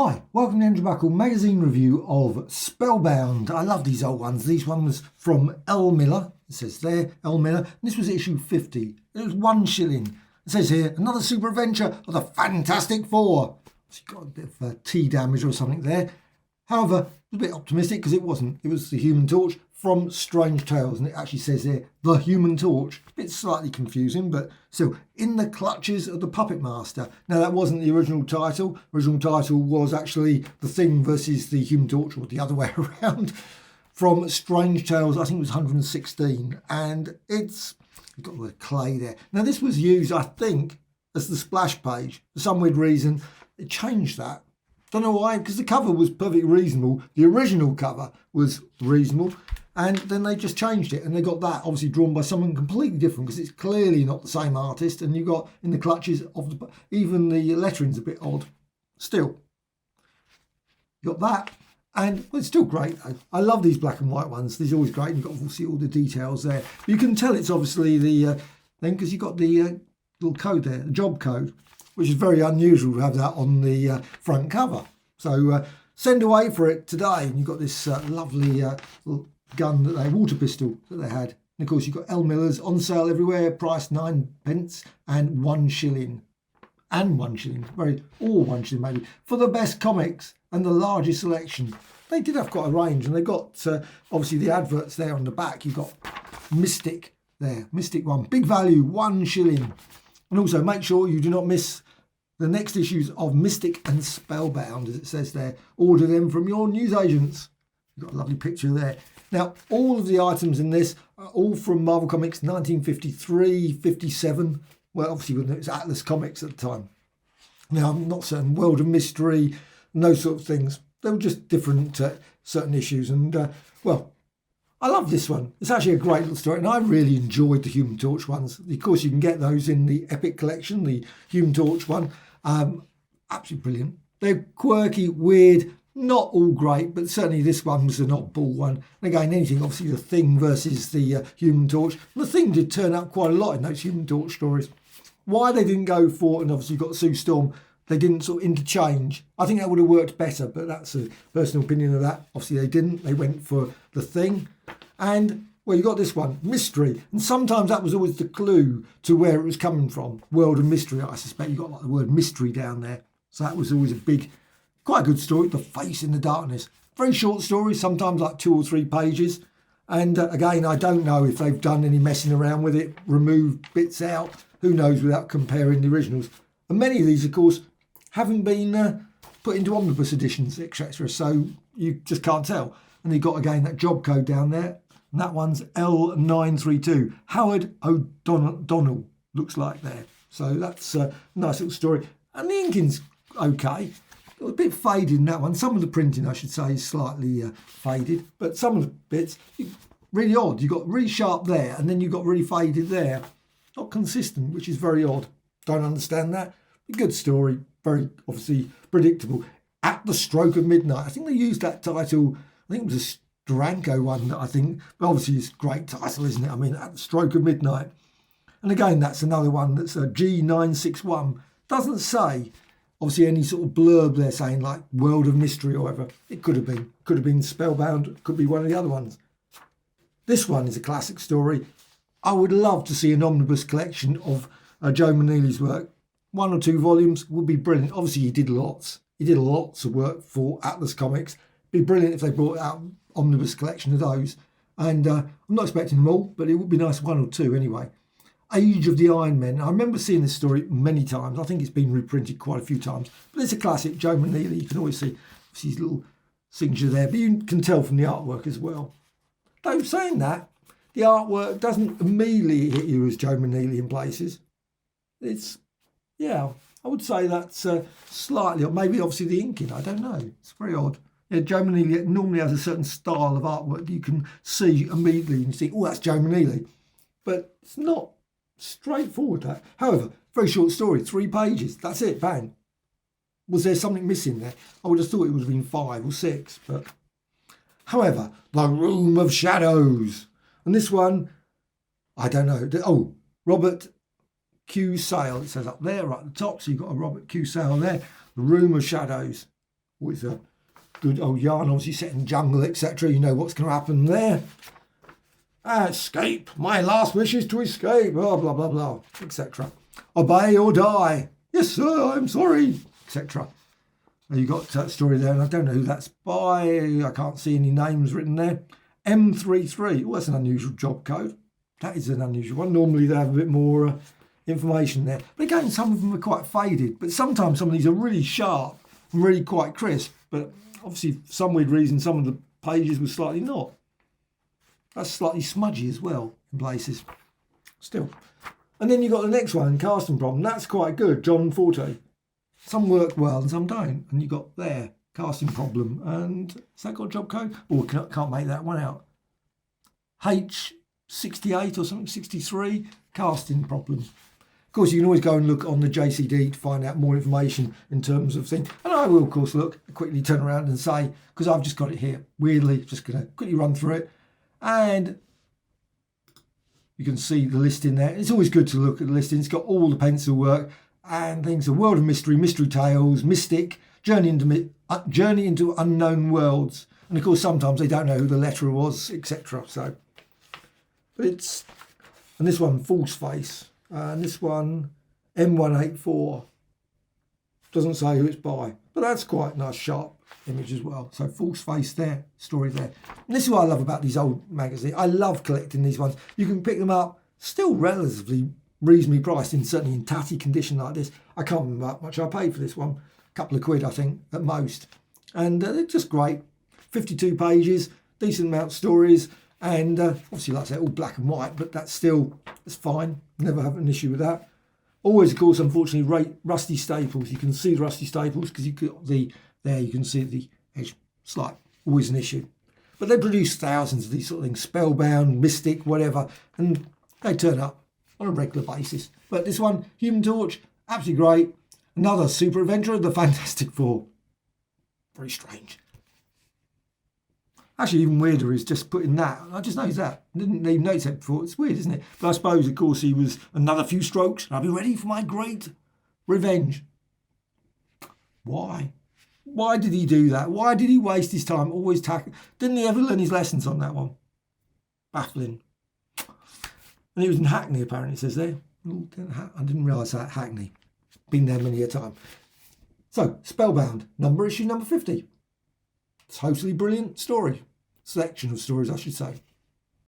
Hi, welcome to Andrew Buckle magazine review of Spellbound. I love these old ones. These one was from L. Miller. It says there, L. Miller. And this was issue 50. It was 1 shilling. It says here, another super adventure of the Fantastic Four. So you got a bit of tea damage or something there. However, it was a bit optimistic because it wasn't. It was the Human Torch from Strange Tales, and it actually says here, the Human Torch. A bit slightly confusing, but still, in the clutches of the Puppet Master. Now, that wasn't the original title. The original title was actually The Thing versus the Human Torch, or the other way around, from Strange Tales. I think it was 116, and it's got the clay there. Now, this was used, I think, as the splash page. For some weird reason, it changed that. Don't know why, because the cover was perfectly reasonable. The original cover was reasonable, and then they just changed it, and they got that obviously drawn by someone completely different, because it's clearly not the same artist, and you got in the clutches of the, even the lettering's a bit odd. Still, you got that, and well, it's still great. I love these black and white ones. These are always great, and you've got obviously all the details there. But you can tell it's obviously the thing, because you've got the little code there, the job code, which is very unusual to have that on the front cover. So send away for it today. And you've got this lovely little gun that they, water pistol that they had. And of course you've got L. Miller's on sale everywhere, priced 9p and 1 shilling. And 1 shilling, or 1 shilling maybe, for the best comics and the largest selection. They did have quite a range, and they got obviously the adverts there on the back. You've got Mystic there, Mystic one, big value, 1 shilling. And also make sure you do not miss the next issues of Mystic and Spellbound, as it says there. Order them from your newsagents. You've got a lovely picture there. Now, all of the items in this are all from Marvel Comics 1953, 57. Well, obviously, it was Atlas Comics at the time. Now, I'm not certain. World of Mystery, and those sort of things. They were just different certain issues. And, well, I love this one. It's actually a great little story, and I really enjoyed the Human Torch ones. Of course, you can get those in the Epic collection, the Human Torch one. Absolutely brilliant. They're quirky, weird, not all great, but certainly this one was an oddball one. And again, anything, obviously, the Thing versus the Human Torch. And the Thing did turn up quite a lot in those Human Torch stories. Why they didn't go for, and obviously you've got Sue Storm, they didn't sort of interchange. I think that would have worked better, but that's a personal opinion of that. Obviously, they didn't. They went for the Thing. And, well, you got this one, Mystery. And sometimes that was always the clue to where it was coming from. World of Mystery, I suspect. You got like the word mystery down there. So that was always a big, quite a good story. The Face in the Darkness. Very short story, sometimes like 2 or 3 pages. And again, I don't know if they've done any messing around with it, removed bits out. Who knows, without comparing the originals. And many of these, of course, haven't been put into omnibus editions, etc. So you just can't tell. And you've got, again, that job code down there. And that one's L932. Howard O'Donnell looks like there. So that's a nice little story. And the inking's okay. A bit faded in that one. Some of the printing, I should say, is slightly faded. But some of the bits, really odd. You've got really sharp there, and then you've got really faded there. Not consistent, which is very odd. Don't understand that. A good story. Very, obviously, predictable. At the Stroke of Midnight. I think they used that title. I think it was a Stranko one, I think. But obviously, it's a great title, isn't it? I mean, At the Stroke of Midnight. And again, that's another one that's a G961. Doesn't say, obviously, any sort of blurb there saying like World of Mystery or whatever. It could have been. Could have been Spellbound. Could be one of the other ones. This one is a classic story. I would love to see an omnibus collection of Joe Maneely's work. 1 or 2 volumes would be brilliant. Obviously, he did lots. He did lots of work for Atlas Comics. It'd be brilliant if they brought out an omnibus collection of those. And I'm not expecting them all, but it would be nice 1 or 2 anyway. Age of the Iron Men. I remember seeing this story many times. I think it's been reprinted quite a few times. But it's a classic. Joe Maneely. You can always see his little signature there. But you can tell from the artwork as well. Though saying that, the artwork doesn't immediately hit you as Joe Maneely in places. It's, yeah, I would say that's slightly, or maybe obviously the inking, I don't know. It's very odd. Yeah, Joe Maneely normally has a certain style of artwork that you can see immediately and you think, oh, that's Joe Maneely. But it's not straightforward, that. However, very short story, 3 pages. That's it, bang. Was there something missing there? I would have thought it would have been 5 or 6, but... However, The Room of Shadows. And this one, I don't know. Oh, Robert Q. Sale. It says up there, right at the top. So you've got a Robert Q. Sale there. The Room of Shadows. Always a good old yarn, obviously set in jungle, etc. You know what's going to happen there. Escape. My last wish is to escape. Blah, blah, blah, blah, etc. Obey or die. Yes, sir, I'm sorry, etc. You got that story there, and I don't know who that's by. I can't see any names written there. M33. Oh, that's an unusual job code. That is an unusual one. Normally they have a bit more information there. But again, some of them are quite faded. But sometimes some of these are really sharp and really quite crisp. But obviously, for some weird reason, some of the pages were slightly not. That's slightly smudgy as well in places. Still. And then you've got the next one, Casting Problem. That's quite good, John Forte. Some work well and some don't. And you've got there, Casting Problem. And has that got a job code? Oh, can't make that one out. H68 or something, 63, Casting Problem. Of course, you can always go and look on the JCD to find out more information in terms of things. And I will, of course, quickly turn around and say, because I've just got it here, weirdly, just going to quickly run through it. And you can see the listing there. It's always good to look at the listing. It's got all the pencil work and things. A World of Mystery, Mystery Tales, Mystic, Journey into Unknown Worlds. And of course, sometimes they don't know who the letterer was, etc. So, but it's, and this one, False Face. And this one, M184. Doesn't say who it's by. But that's quite a nice, sharp image as well. So False Face there, story there. And this is what I love about these old magazines. I love collecting these ones. You can pick them up, still relatively reasonably priced, certainly in tatty condition like this. I can't remember how much I paid for this one. A couple of quid, I think, at most. And they're just great. 52 pages, decent amount of stories. And obviously, like I said, all black and white, but that's fine. Never have an issue with that. Always, of course, unfortunately, rusty staples. You can see the rusty staples because you got there. You can see the edge. It's like always an issue. But they produce thousands of these sort of things, Spellbound, Mystic, whatever, and they turn up on a regular basis. But this one, Human Torch, absolutely great. Another super adventure of the Fantastic Four. Very strange. Actually, even weirder is just putting that. I just noticed that. I didn't even notice that before. It's weird, isn't it? But I suppose, of course, he was another few strokes, and I'll be ready for my great revenge. Why? Why did he do that? Why did he waste his time always tackling? Didn't he ever learn his lessons on that one? Baffling. And he was in Hackney, apparently, it says there. I didn't realise that, Hackney. Been there many a time. So, Spellbound, issue number 50. Totally brilliant story. Selection of stories, I should say.